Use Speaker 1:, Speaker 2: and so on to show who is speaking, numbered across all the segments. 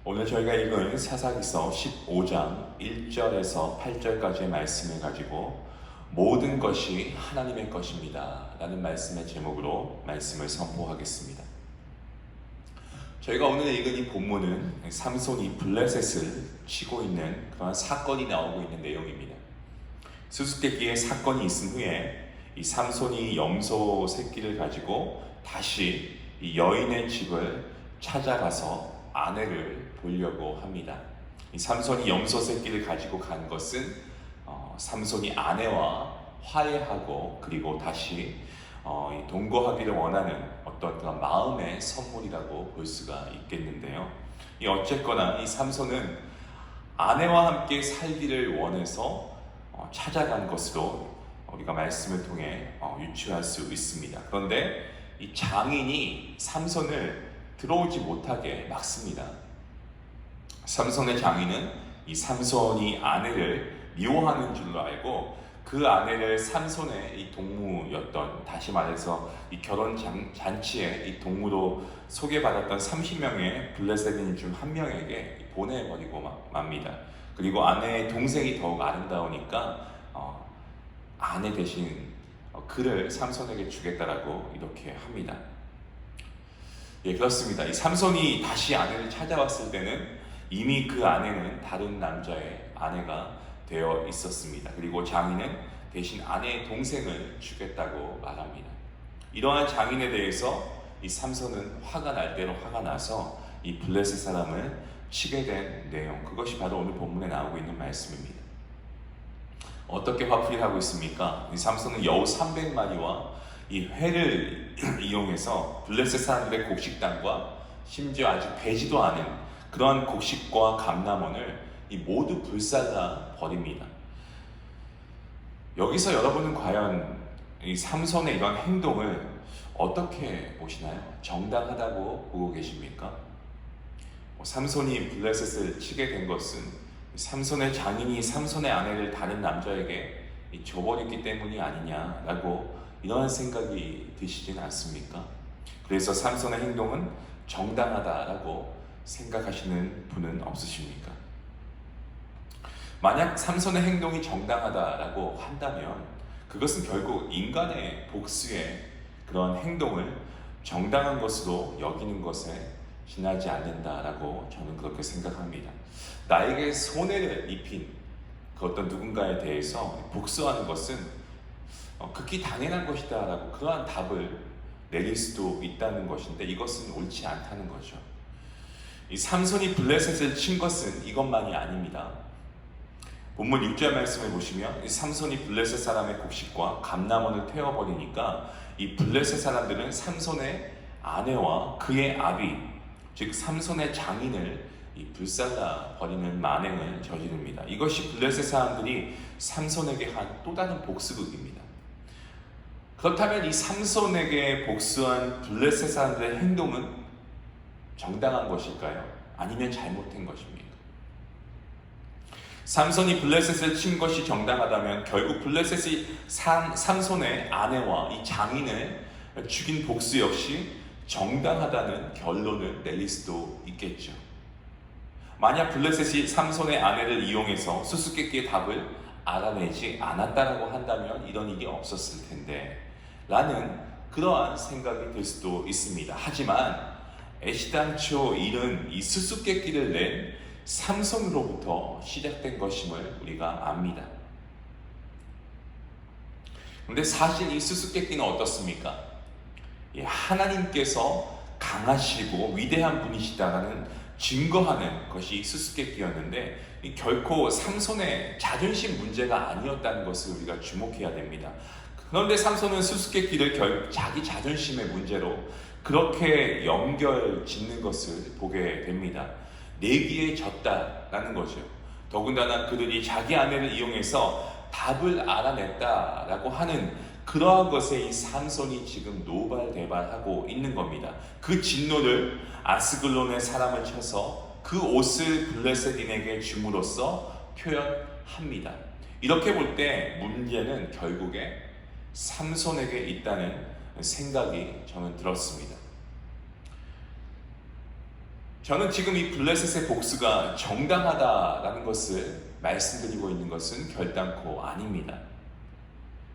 Speaker 1: 오늘 저희가 읽은 사사기서 15장 1절에서 8절까지의 말씀을 가지고 모든 것이 하나님의 것입니다 라는 말씀의 제목으로 말씀을 선포하겠습니다. 저희가 오늘 읽은 이 본문은 삼손이 블레셋을 치고 있는 그런 사건이 나오고 있는 내용입니다. 수수께끼의 사건이 있은 후에 이 삼손이 염소 새끼를 가지고 다시 이 여인의 집을 찾아가서 아내를 보려고 합니다. 이 삼손이 염소 새끼를 가지고 간 것은 삼손이 아내와 화해하고 그리고 다시 동거하기를 원하는 어떤 그런 마음의 선물이라고 볼 수가 있겠는데요. 어쨌거나 이 삼손은 아내와 함께 살기를 원해서 찾아간 것으로 우리가 말씀을 통해 유추할 수 있습니다. 그런데 이 장인이 삼손을 들어오지 못하게 막습니다. 삼손의 장인은 이 삼손이 아내를 미워하는 줄로 알고 그 아내를 삼손의 이 동무였던, 다시 말해서 이 결혼 잔치에 이 동무로 소개받았던 30명의 블레셋인 중 한 명에게 보내버리고 맙니다. 그리고 아내의 동생이 더욱 아름다우니까 아내 대신 그를 삼손에게 주겠다라고 이렇게 합니다. 예, 그렇습니다. 이 삼손이 다시 아내를 찾아왔을 때는 이미 그 아내는 다른 남자의 아내가 되어 있었습니다. 그리고 장인은 대신 아내의 동생을 주겠다고 말합니다. 이러한 장인에 대해서 이 삼손은 화가 날 대로 화가 나서 이 블레셋 사람을 치게 된 내용, 그것이 바로 오늘 본문에 나오고 있는 말씀입니다. 어떻게 화풀이를 하고 있습니까? 이 삼손은 여우 300마리와 이 회를 이용해서 블레셋 사람들의 곡식단과 심지어 아직 배지도 않은 그러한 곡식과 감람원을 모두 불살라 버립니다. 여기서 여러분은 과연 이 삼손의 이런 행동을 어떻게 보시나요? 정당하다고 보고 계십니까? 삼손이 블레셋을 치게 된 것은 삼손의 장인이 삼손의 아내를 다른 남자에게 줘버렸기 때문이 아니냐라고 이런 생각이 드시진 않습니까? 그래서 삼손의 행동은 정당하다라고 생각하시는 분은 없으십니까? 만약 삼손의 행동이 정당하다라고 한다면 그것은 결국 인간의 복수의 그런 행동을 정당한 것으로 여기는 것에 지나지 않는다라고 저는 그렇게 생각합니다. 나에게 손해를 입힌 그 어떤 누군가에 대해서 복수하는 것은 극히 당연한 것이다 라고 그러한 답을 내릴 수도 있다는 것인데 이것은 옳지 않다는 거죠. 이 삼손이 블레셋을 친 것은 이것만이 아닙니다. 본문 6절 말씀을 보시면 이 삼손이 블레셋 사람의 곡식과 감람원을 태워버리니까 이 블레셋 사람들은 삼손의 아내와 그의 아비, 즉 삼손의 장인을 불살라 버리는 만행을 저지릅니다. 이것이 블레셋 사람들이 삼손에게 한 또 다른 복수극입니다. 그렇다면 이 삼손에게 복수한 블레셋 사람들의 행동은 정당한 것일까요? 아니면 잘못된 것입니까? 삼손이 블레셋을 친 것이 정당하다면 결국 블레셋이 삼손의 아내와 이 장인을 죽인 복수 역시 정당하다는 결론을 내릴 수도 있겠죠. 만약 블레셋이 삼손의 아내를 이용해서 수수께끼의 답을 알아내지 않았다라고 한다면 이런 일이 없었을 텐데 라는 그러한 생각이 들 수도 있습니다. 하지만 애시당초 일은 이 수수께끼를 낸 삼손으로부터 시작된 것임을 우리가 압니다. 그런데 사실 이 수수께끼는 어떻습니까? 하나님께서 강하시고 위대한 분이시다라는 증거하는 것이 수수께끼였는데 결코 삼손의 자존심 문제가 아니었다는 것을 우리가 주목해야 됩니다. 그런데 삼손은 수수께끼를 자기 자존심의 문제로 그렇게 연결 짓는 것을 보게 됩니다. 내기에 졌다라는 거죠. 더군다나 그들이 자기 아내를 이용해서 답을 알아냈다라고 하는 그러한 것에 이 삼손이 지금 노발대발하고 있는 겁니다. 그 진노를 아스글론의 사람을 쳐서 그 옷을 블레셋인에게 줌으로써 표현합니다. 이렇게 볼 때 문제는 결국에 삼손에게 있다는 생각이 저는 들었습니다. 저는 지금 이 블레셋의 복수가 정당하다라는 것을 말씀드리고 있는 것은 결단코 아닙니다.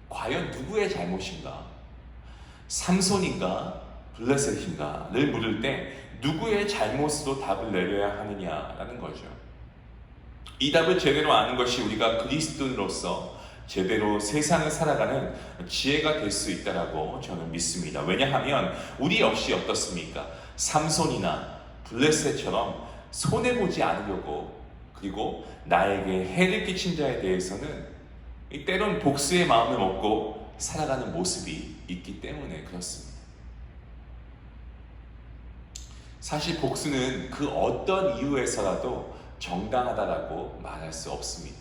Speaker 1: 과연 누구의 잘못인가? 삼손인가? 블레셋인가?를 물을 때 누구의 잘못으로 답을 내려야 하느냐라는 거죠. 이 답을 제대로 아는 것이 우리가 그리스도인으로서 제대로 세상을 살아가는 지혜가 될 수 있다라고 저는 믿습니다. 왜냐하면 우리 역시 어떻습니까? 삼손이나 블레셋처럼 손해보지 않으려고, 그리고 나에게 해를 끼친 자에 대해서는 때론 복수의 마음을 먹고 살아가는 모습이 있기 때문에 그렇습니다. 사실 복수는 그 어떤 이유에서라도 정당하다라고 말할 수 없습니다.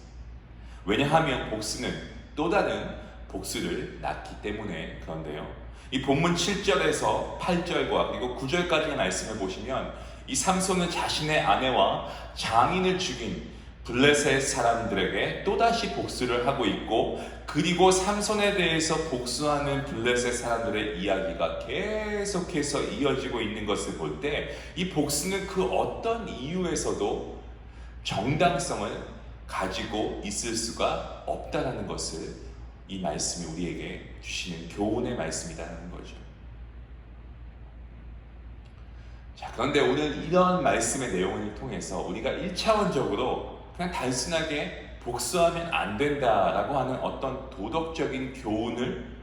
Speaker 1: 왜냐하면 복수는 또 다른 복수를 낳기 때문에 그런데요. 이 본문 7절에서 8절과 그리고 9절까지의 말씀을 보시면 이 삼손은 자신의 아내와 장인을 죽인 블레셋 사람들에게 또다시 복수를 하고 있고, 그리고 삼손에 대해서 복수하는 블레셋 사람들의 이야기가 계속해서 이어지고 있는 것을 볼 때 이 복수는 그 어떤 이유에서도 정당성을 가지고 있을 수가 없다는 것을 이 말씀이 우리에게 주시는 교훈의 말씀이라는 거죠. 자, 그런데 오늘 이런 말씀의 내용을 통해서 우리가 1차원적으로 그냥 단순하게 복수하면 안 된다라고 하는 어떤 도덕적인 교훈을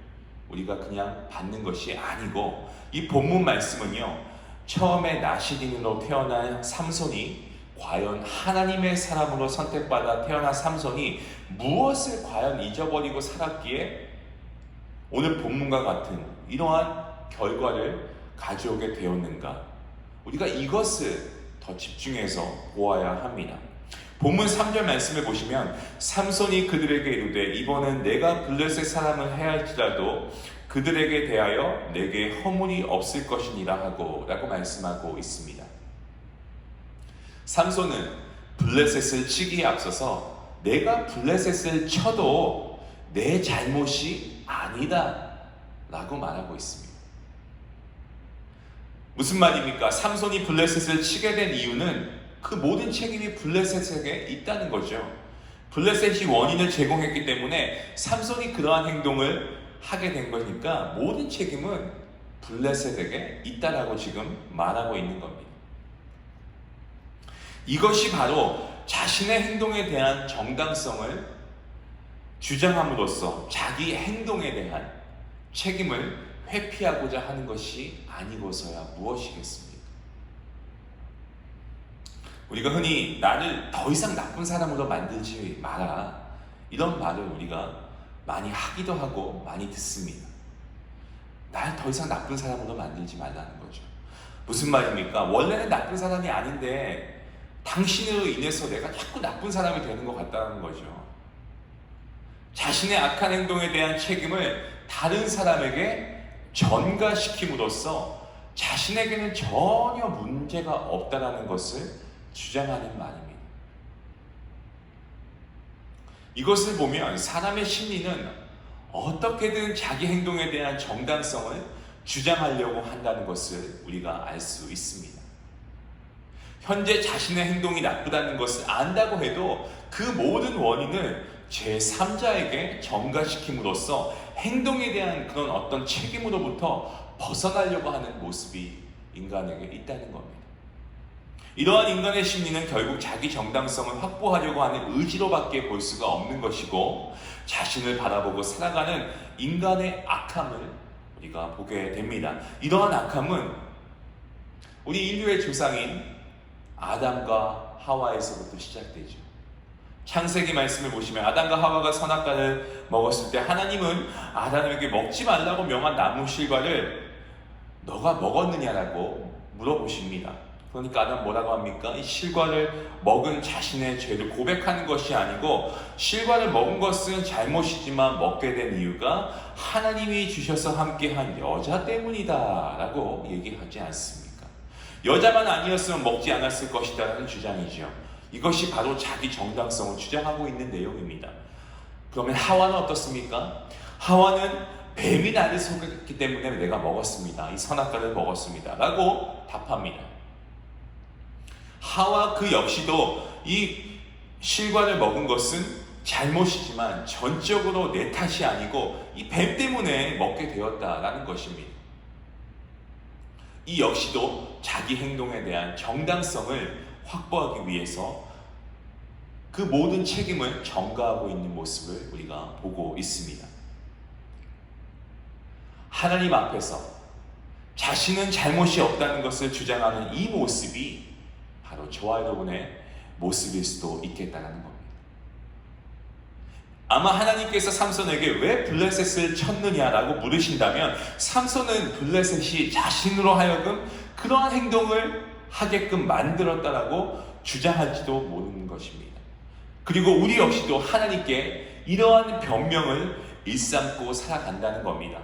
Speaker 1: 우리가 그냥 받는 것이 아니고, 이 본문 말씀은요, 처음에 나시린으로 태어난 삼손이 과연 하나님의 사람으로 선택받아 태어난 삼손이 무엇을 과연 잊어버리고 살았기에 오늘 본문과 같은 이러한 결과를 가져오게 되었는가, 우리가 이것을 더 집중해서 보아야 합니다. 본문 3절 말씀을 보시면 삼손이 그들에게 이르되 이번은 내가 블레셋 사람을 해할지라도 그들에게 대하여 내게 허물이 없을 것이니라 하고 라고 말씀하고 있습니다. 삼손은 블레셋을 치기에 앞서서 내가 블레셋을 쳐도 내 잘못이 아니다 라고 말하고 있습니다. 무슨 말입니까? 삼손이 블레셋을 치게 된 이유는 그 모든 책임이 블레셋에게 있다는 거죠. 블레셋이 원인을 제공했기 때문에 삼손이 그러한 행동을 하게 된 거니까 모든 책임은 블레셋에게 있다라고 지금 말하고 있는 겁니다. 이것이 바로 자신의 행동에 대한 정당성을 주장함으로써 자기 행동에 대한 책임을 회피하고자 하는 것이 아니고서야 무엇이겠습니까? 우리가 흔히 나를 더 이상 나쁜 사람으로 만들지 마라, 이런 말을 우리가 많이 하기도 하고 많이 듣습니다. 날 더 이상 나쁜 사람으로 만들지 말라는 거죠. 무슨 말입니까? 원래는 나쁜 사람이 아닌데 당신으로 인해서 내가 자꾸 나쁜 사람이 되는 것 같다는 거죠. 자신의 악한 행동에 대한 책임을 다른 사람에게 전가시킴으로써 자신에게는 전혀 문제가 없다는 것을 주장하는 말입니다. 이것을 보면 사람의 심리는 어떻게든 자기 행동에 대한 정당성을 주장하려고 한다는 것을 우리가 알 수 있습니다. 현재 자신의 행동이 나쁘다는 것을 안다고 해도 그 모든 원인을 제3자에게 전가시킴으로써 행동에 대한 그런 어떤 책임으로부터 벗어나려고 하는 모습이 인간에게 있다는 겁니다. 이러한 인간의 심리는 결국 자기 정당성을 확보하려고 하는 의지로밖에 볼 수가 없는 것이고, 자신을 바라보고 살아가는 인간의 악함을 우리가 보게 됩니다. 이러한 악함은 우리 인류의 조상인 아담과 하와에서부터 시작되죠. 창세기 말씀을 보시면 아담과 하와가 선악과를 먹었을 때 하나님은 아담에게 먹지 말라고 명한 나무 실과를 너가 먹었느냐라고 물어보십니다. 그러니까 아담 뭐라고 합니까? 이 실과를 먹은 자신의 죄를 고백하는 것이 아니고, 실과를 먹은 것은 잘못이지만 먹게 된 이유가 하나님이 주셔서 함께한 여자 때문이다 라고 얘기하지 않습니까? 여자만 아니었으면 먹지 않았을 것이다 라는 주장이죠. 이것이 바로 자기 정당성을 주장하고 있는 내용입니다. 그러면 하와는 어떻습니까? 하와는 뱀이 나를 속였기 때문에 내가 먹었습니다. 이 선악과를 먹었습니다 라고 답합니다. 하와 그 역시도 이 실과를 먹은 것은 잘못이지만 전적으로 내 탓이 아니고 이 뱀 때문에 먹게 되었다라는 것입니다. 이 역시도 자기 행동에 대한 정당성을 확보하기 위해서 그 모든 책임을 전가하고 있는 모습을 우리가 보고 있습니다. 하나님 앞에서 자신은 잘못이 없다는 것을 주장하는 이 모습이 바로 저와 여러분의 모습일 수도 있겠다는 겁니다. 아마 하나님께서 삼손에게 왜 블레셋을 쳤느냐라고 물으신다면 삼손은 블레셋이 자신으로 하여금 그러한 행동을 하게끔 만들었다라고 주장할지도 모르는 것입니다. 그리고 우리 역시도 하나님께 이러한 변명을 일삼고 살아간다는 겁니다.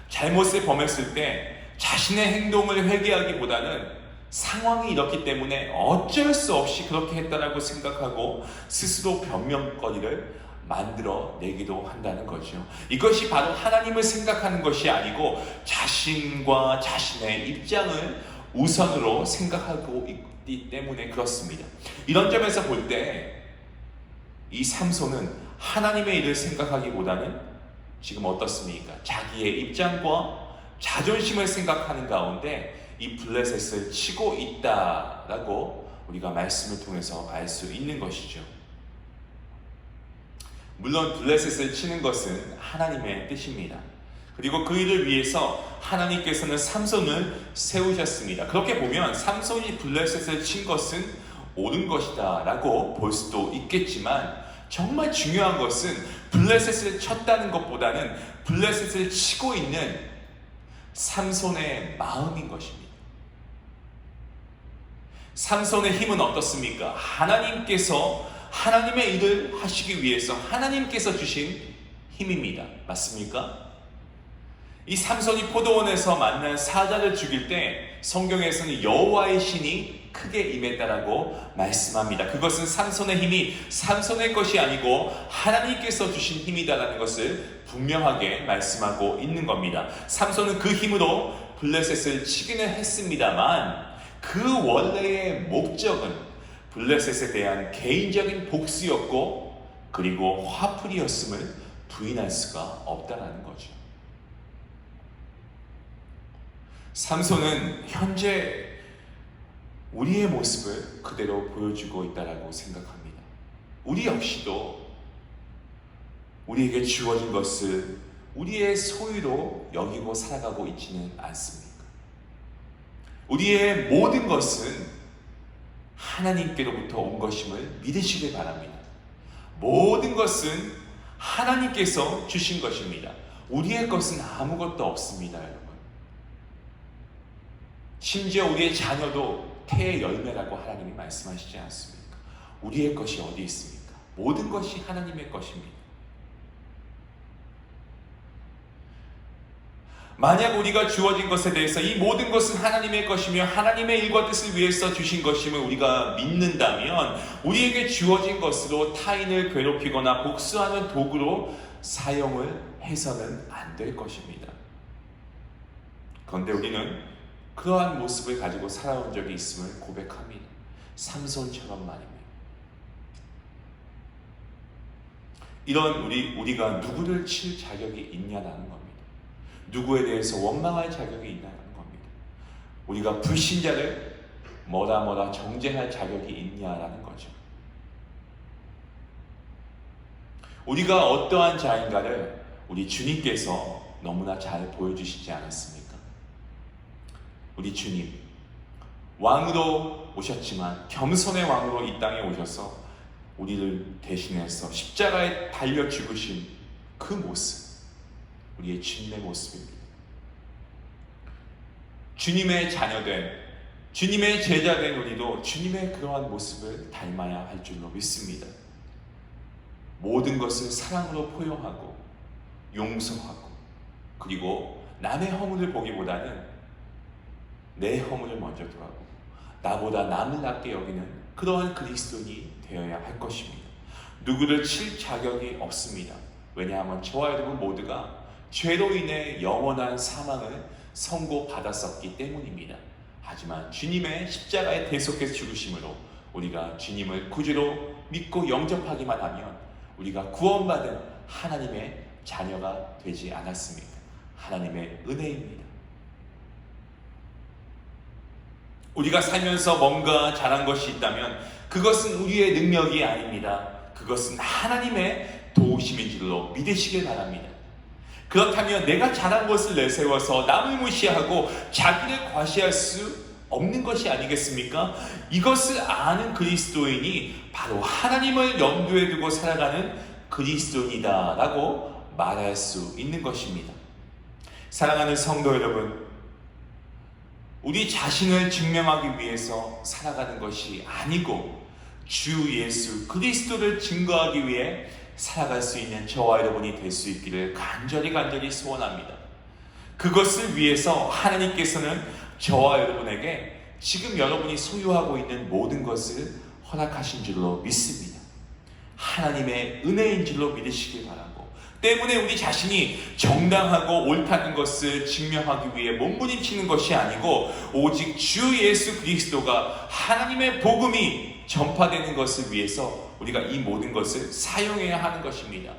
Speaker 1: 잘못을 범했을 때 자신의 행동을 회개하기보다는 상황이 이렇기 때문에 어쩔 수 없이 그렇게 했다라고 생각하고 스스로 변명거리를 만들어 내기도 한다는 거죠. 이것이 바로 하나님을 생각하는 것이 아니고 자신과 자신의 입장을 우선으로 생각하고 있기 때문에 그렇습니다. 이런 점에서 볼 때 이 삼손은 하나님의 일을 생각하기보다는 지금 어떻습니까? 자기의 입장과 자존심을 생각하는 가운데 이 블레셋을 치고 있다라고 우리가 말씀을 통해서 알 수 있는 것이죠. 물론 블레셋을 치는 것은 하나님의 뜻입니다. 그리고 그 일을 위해서 하나님께서는 삼손을 세우셨습니다. 그렇게 보면 삼손이 블레셋을 친 것은 옳은 것이다 라고 볼 수도 있겠지만 정말 중요한 것은 블레셋을 쳤다는 것보다는 블레셋을 치고 있는 삼손의 마음인 것입니다. 삼손의 힘은 어떻습니까? 하나님께서 하나님의 일을 하시기 위해서 하나님께서 주신 힘입니다. 맞습니까? 이 삼손이 포도원에서 만난 사자를 죽일 때 성경에서는 여호와의 신이 크게 임했다라고 말씀합니다. 그것은 삼손의 힘이 삼손의 것이 아니고 하나님께서 주신 힘이다라는 것을 분명하게 말씀하고 있는 겁니다. 삼손은 그 힘으로 블레셋을 치기는 했습니다만 그 원래의 목적은 블레셋에 대한 개인적인 복수였고 그리고 화풀이였음을 부인할 수가 없다라는 거죠. 삼손은 현재 우리의 모습을 그대로 보여주고 있다라고 생각합니다. 우리 역시도 우리에게 주어진 것을 우리의 소유로 여기고 살아가고 있지는 않습니까? 우리의 모든 것은 하나님께로부터 온 것임을 믿으시길 바랍니다. 모든 것은 하나님께서 주신 것입니다. 우리의 것은 아무것도 없습니다, 여러분. 심지어 우리의 자녀도 태의 열매라고 하나님이 말씀하시지 않습니까? 우리의 것이 어디 있습니까? 모든 것이 하나님의 것입니다. 만약 우리가 주어진 것에 대해서 이 모든 것은 하나님의 것이며 하나님의 일과 뜻을 위해서 주신 것임을 우리가 믿는다면 우리에게 주어진 것으로 타인을 괴롭히거나 복수하는 도구로 사용을 해서는 안 될 것입니다. 그런데 우리는 그러한 모습을 가지고 살아온 적이 있음을 고백합니다. 삼손처럼 말입니다. 이런 우리가 누구를 칠 자격이 있냐라는 겁니다. 누구에 대해서 원망할 자격이 있냐는 겁니다. 우리가 불신자를 뭐라 정죄할 자격이 있냐라는 거죠. 우리가 어떠한 자인가를 우리 주님께서 너무나 잘 보여주시지 않았습니까? 우리 주님 왕으로 오셨지만 겸손의 왕으로 이 땅에 오셔서 우리를 대신해서 십자가에 달려 죽으신 그 모습, 우리의 주님의 모습입니다. 주님의 자녀된, 주님의 제자된 우리도 주님의 그러한 모습을 닮아야 할 줄로 믿습니다. 모든 것을 사랑으로 포용하고 용서하고 그리고 남의 허물을 보기보다는 내 허물을 먼저 돌아보고 나보다 남을 낫게 여기는 그러한 그리스도인이 되어야 할 것입니다. 누구를 칠 자격이 없습니다. 왜냐하면 저와 여러분 모두가 죄로 인해 영원한 사망을 선고받았었기 때문입니다. 하지만 주님의 십자가의 대속의 죽으심으로 우리가 주님을 구주로 믿고 영접하기만 하면 우리가 구원받은 하나님의 자녀가 되지 않았습니다. 하나님의 은혜입니다. 우리가 살면서 뭔가 잘한 것이 있다면 그것은 우리의 능력이 아닙니다. 그것은 하나님의 도우심인 줄로 믿으시길 바랍니다. 그렇다면 내가 잘한 것을 내세워서 남을 무시하고 자기를 과시할 수 없는 것이 아니겠습니까? 이것을 아는 그리스도인이 바로 하나님을 염두에 두고 살아가는 그리스도인이다 라고 말할 수 있는 것입니다. 사랑하는 성도 여러분, 우리 자신을 증명하기 위해서 살아가는 것이 아니고 주 예수 그리스도를 증거하기 위해 살아갈 수 있는 저와 여러분이 될 수 있기를 간절히 소원합니다. 그것을 위해서 하나님께서는 저와 여러분에게 지금 여러분이 소유하고 있는 모든 것을 허락하신 줄로 믿습니다. 하나님의 은혜인 줄로 믿으시길 바랍니다. 때문에 우리 자신이 정당하고 옳다는 것을 증명하기 위해 몸부림치는 것이 아니고 오직 주 예수 그리스도가 하나님의 복음이 전파되는 것을 위해서 우리가 이 모든 것을 사용해야 하는 것입니다.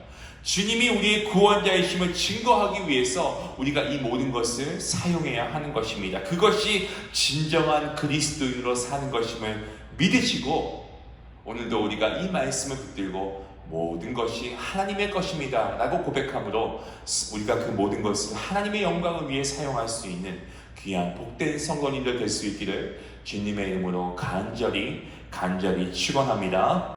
Speaker 1: 주님이 우리의 구원자이심을 증거하기 위해서 우리가 이 모든 것을 사용해야 하는 것입니다. 그것이 진정한 그리스도인으로 사는 것임을 믿으시고 오늘도 우리가 이 말씀을 붙들고 모든 것이 하나님의 것입니다 라고 고백함으로 우리가 그 모든 것을 하나님의 영광을 위해 사용할 수 있는 귀한 복된 성도님들 될 수 있기를 주님의 이름으로 간절히 축원합니다.